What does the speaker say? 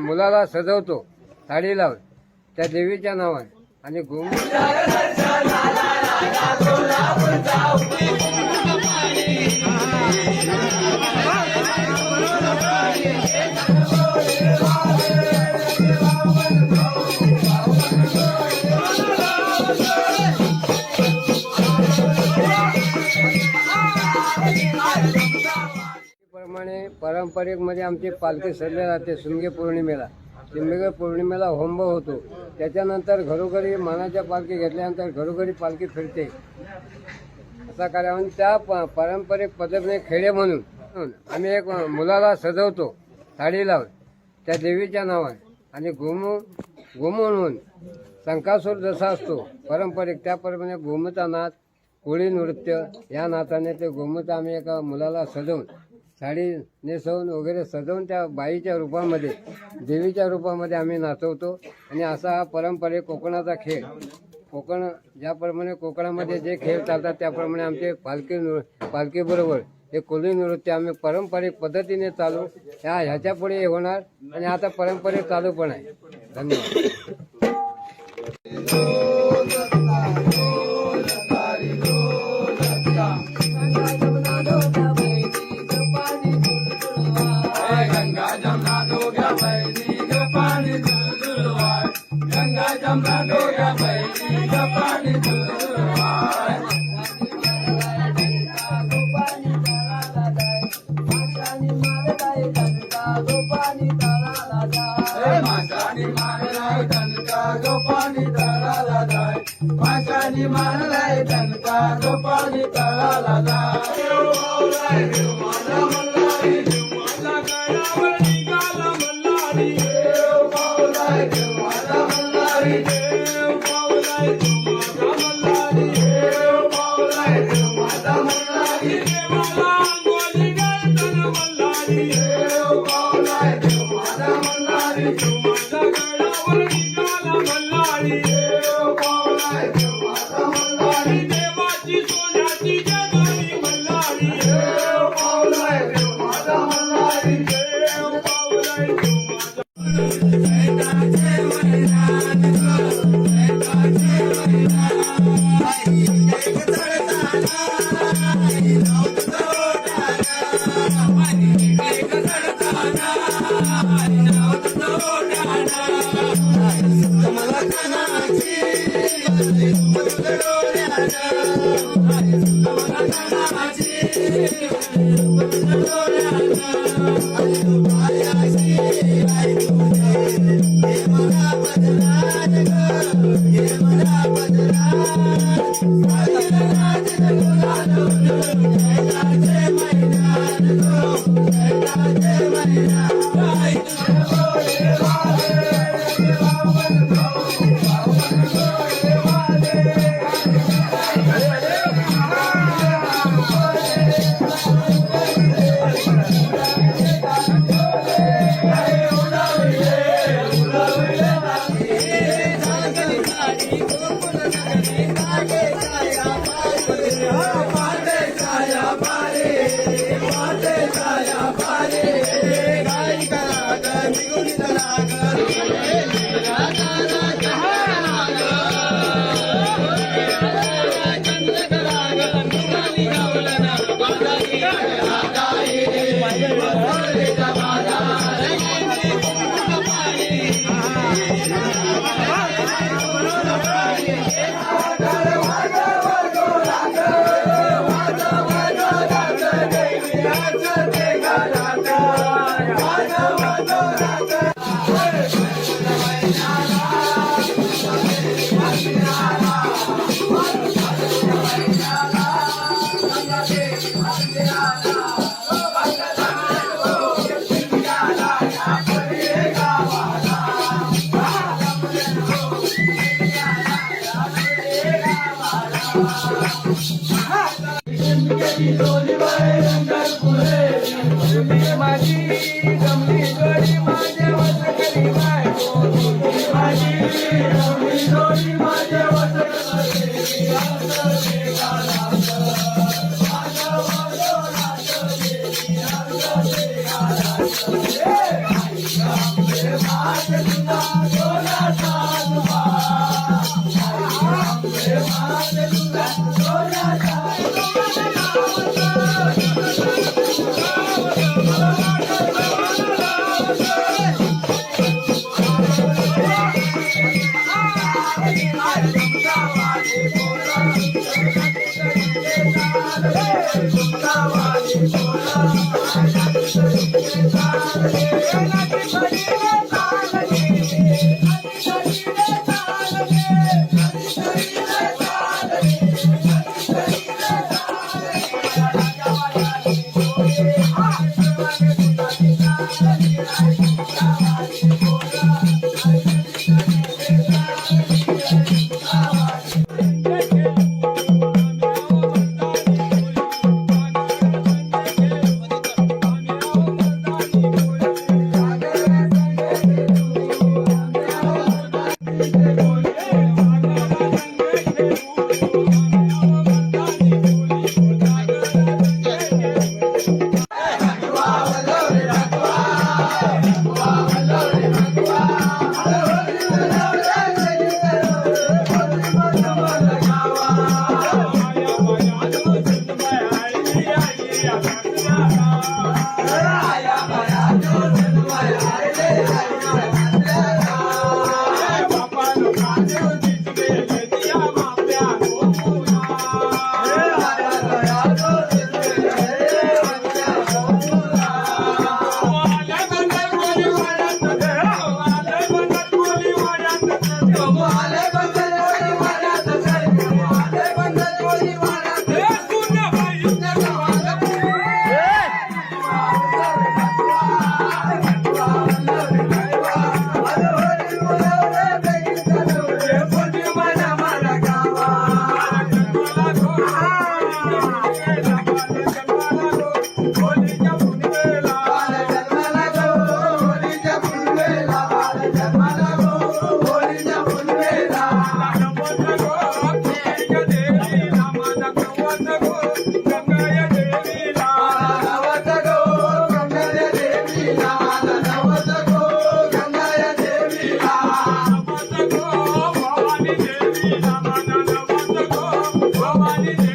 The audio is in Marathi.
मुलाला सजवतो साडी लावून त्या देवीच्या नावाने आणि प्रमाणे पारंपरिक मध्ये आमची पालखी सजली जाते. शिमगे पौर्णिमेला होंब होतो. त्याच्यानंतर घरोघरी मानाच्या पालखी घेतल्यानंतर घरोघरी पालखी फिरते. असा कार्य त्या पारंपरिक पद्धतीने खेडे म्हणून आम्ही एक मुलाला सजवतो साडी लावून त्या देवीच्या नावाने आणि घुमवून संकासूर जसा असतो पारंपरिक त्याप्रमाणे घुमता नाच, कोळी नृत्य या नाचाने ते घुमता आम्ही एका मुलाला सजवून साडी नेसवून वगैरे सजवून त्या बाईच्या रूपामध्ये देवीच्या रूपामध्ये आम्ही नाचवतो. आणि असा हा पारंपरिक कोकणाचा खेळ. कोकण ज्याप्रमाणे कोकणामध्ये जे खेळ चालतात त्याप्रमाणे आमचे पालखीबरोबर हे कोळी नृत्य आम्ही पारंपरिक पद्धतीने चालू ह्याच्या पुढे होणार आणि आता पारंपरिक चालू पण आहे. धन्यवाद. माशानी मारलाय दणका जो पाणी तळाला जाय. माझा मल्हारी माझा गळावर निघाला मल्हारी देव पावलाय माझा मल्हारी देव पावलाय माझा मल्हारी देव पावलाय माझा मल्हारी देवाला अंगोली घालतान मल्हारी देव पावलाय माझा मल्हारी माझा गळावर निघाला मल्हारी देव पावलाय देवाची सोन्याची जगाली मल्हारी देव पावलाय माझा मल्हारी देव पावलाय माझी भवानी